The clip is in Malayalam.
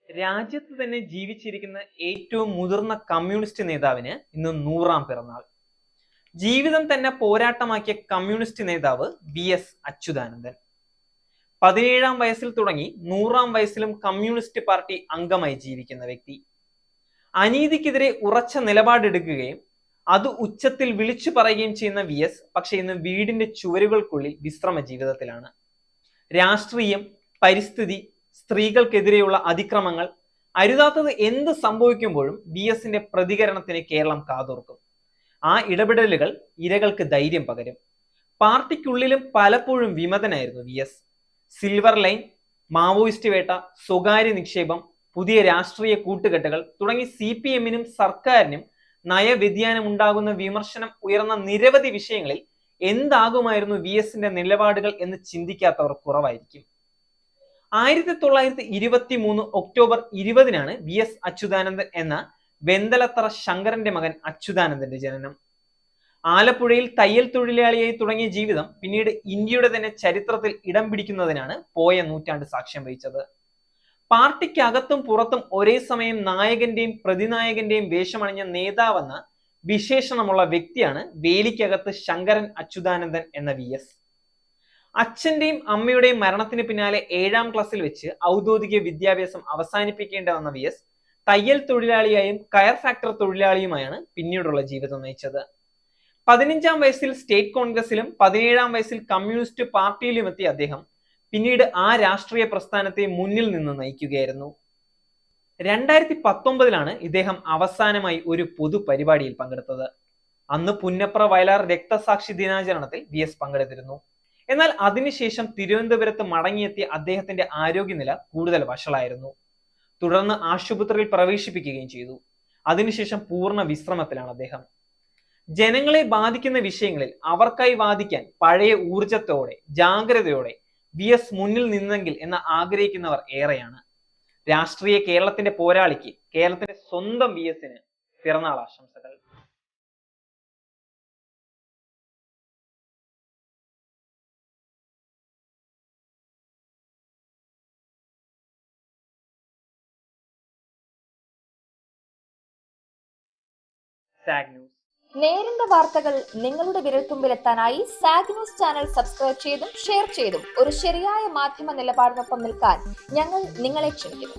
രാജ്യത്ത് തന്നെ ജീവിച്ചിരിക്കുന്ന ഏറ്റവും മുതിർന്ന കമ്മ്യൂണിസ്റ്റ് നേതാവിന് ഇന്ന് 100-ാം പിറന്നാൾ. ജീവിതം തന്നെ പോരാട്ടമാക്കിയ കമ്മ്യൂണിസ്റ്റ് നേതാവ് വി.എസ്. അച്യുതാനന്ദൻ 17-ാം വയസ്സിൽ തുടങ്ങി 100-ാം വയസ്സിലും കമ്മ്യൂണിസ്റ്റ് പാർട്ടി അംഗമായി ജീവിക്കുന്ന വ്യക്തി. അനീതിക്കെതിരെ ഉറച്ച നിലപാടെടുക്കുകയും അത് ഉച്ചത്തിൽ വിളിച്ചു പറയുകയും ചെയ്യുന്ന വി.എസ്. പക്ഷെ ഇന്ന് വീടിന്റെ ചുവരുകൾക്കുള്ളിൽ വിശ്രമ ജീവിതത്തിലാണ്. രാഷ്ട്രീയം, പരിസ്ഥിതി, സ്ത്രീകൾക്കെതിരെയുള്ള അതിക്രമങ്ങൾ, അരുതാത്തത് എന്ത് സംഭവിക്കുമ്പോഴും വി.എസിന്റെ പ്രതികരണത്തിന് കേരളം കാതോർക്കും. ആ ഇടപെടലുകൾ ഇരകൾക്ക് ധൈര്യം പകരും. പാർട്ടിക്കുള്ളിലും പലപ്പോഴും വിമതനായിരുന്നു വി.എസ്. സിൽവർ ലൈൻ, മാവോയിസ്റ്റ് വേട്ട, സ്വകാര്യ നിക്ഷേപം, പുതിയ രാഷ്ട്രീയ കൂട്ടുകെട്ടുകൾ തുടങ്ങി CPM-നും സർക്കാരിനും നയവ്യതിയാനം ഉണ്ടാകുന്ന വിമർശനം ഉയർന്ന നിരവധി വിഷയങ്ങളിൽ എന്താകുമായിരുന്നു വി.എസിന്റെ നിലപാടുകൾ എന്ന് ചിന്തിക്കാത്തവർ കുറവായിരിക്കും. 1923 ഒക്ടോബർ 20-നാണ് വി.എസ്. അച്യുതാനന്ദൻ എന്ന വെന്തലത്തറ ശങ്കരന്റെ മകൻ അച്യുതാനന്ദന്റെ ജനനം. ആലപ്പുഴയിൽ തയ്യൽ തൊഴിലാളിയായി തുടങ്ങിയ ജീവിതം പിന്നീട് ഇന്ത്യയുടെ തന്നെ ചരിത്രത്തിൽ ഇടം പിടിക്കുന്നതിനാണ് പോയ നൂറ്റാണ്ട് സാക്ഷ്യം വഹിച്ചത്. പാർട്ടിക്കകത്തും പുറത്തും ഒരേ സമയം നായകന്റെയും പ്രതിനായകന്റെയും വേഷമണിഞ്ഞ നേതാവെന്ന വിശേഷണമുള്ള വ്യക്തിയാണ് വേലിക്കകത്ത് ശങ്കരൻ അച്യുതാനന്ദൻ എന്ന വി.എസ്. അച്ഛന്റെയും അമ്മയുടെയും മരണത്തിന് പിന്നാലെ 7-ാം ക്ലാസ്സിൽ വെച്ച് ഔദ്യോഗിക വിദ്യാഭ്യാസം അവസാനിപ്പിക്കേണ്ട വന്ന വി.എസ്. തയ്യൽ തൊഴിലാളിയായും കയർ ഫാക്ടറി തൊഴിലാളിയുമായാണ് പിന്നീടുള്ള ജീവിതം നയിച്ചത്. 15-ാം വയസ്സിൽ സ്റ്റേറ്റ് കോൺഗ്രസിലും 17-ാം വയസ്സിൽ കമ്മ്യൂണിസ്റ്റ് പാർട്ടിയിലും എത്തിയ അദ്ദേഹം പിന്നീട് ആ രാഷ്ട്രീയ പ്രസ്ഥാനത്തെ മുന്നിൽ നിന്ന് നയിക്കുകയായിരുന്നു. 2019-ലാണ് ഇദ്ദേഹം അവസാനമായി ഒരു പൊതുപരിപാടിയിൽ പങ്കെടുത്തത്. അന്ന് പുന്നപ്ര വയലാർ രക്തസാക്ഷി ദിനാചരണത്തിൽ വി.എസ്. പങ്കെടുത്തിരുന്നു. എന്നാൽ അതിനുശേഷം തിരുവനന്തപുരത്ത് മടങ്ങിയെത്തിയ അദ്ദേഹത്തിന്റെ ആരോഗ്യനില കൂടുതൽ വഷളായിരുന്നു. തുടർന്ന് ആശുപത്രിയിൽ പ്രവേശിപ്പിക്കുകയും ചെയ്തു. അതിനുശേഷം പൂർണ്ണ വിശ്രമത്തിലാണ് അദ്ദേഹം. ജനങ്ങളെ ബാധിക്കുന്ന വിഷയങ്ങളിൽ അവർക്കായി വാദിക്കാൻ പഴയ ഊർജത്തോടെ, ജാഗ്രതയോടെ വി.എസ്. മുന്നിൽ നിന്നെങ്കിൽ എന്ന് ആഗ്രഹിക്കുന്നവർ ഏറെയാണ്. രാഷ്ട്രീയ കേരളത്തിന്റെ പോരാളിക്ക്, കേരളത്തിന്റെ സ്വന്തം വി.എസിന് പിറന്നാൾ ആശംസകൾ. Zag news. നേരിന്റെ വാർത്തകൾ നിങ്ങളുടെ വിരൽത്തുമ്പിലെത്താനായി സാഗ് ന്യൂസ് ചാനൽ സബ്സ്ക്രൈബ് ചെയ്തും ഷെയർ ചെയ്തും ഒരു ശരിയായ മാധ്യമ നിലപാടിനൊപ്പം നിൽക്കാൻ ഞങ്ങൾ നിങ്ങളെ ക്ഷണിക്കുന്നു.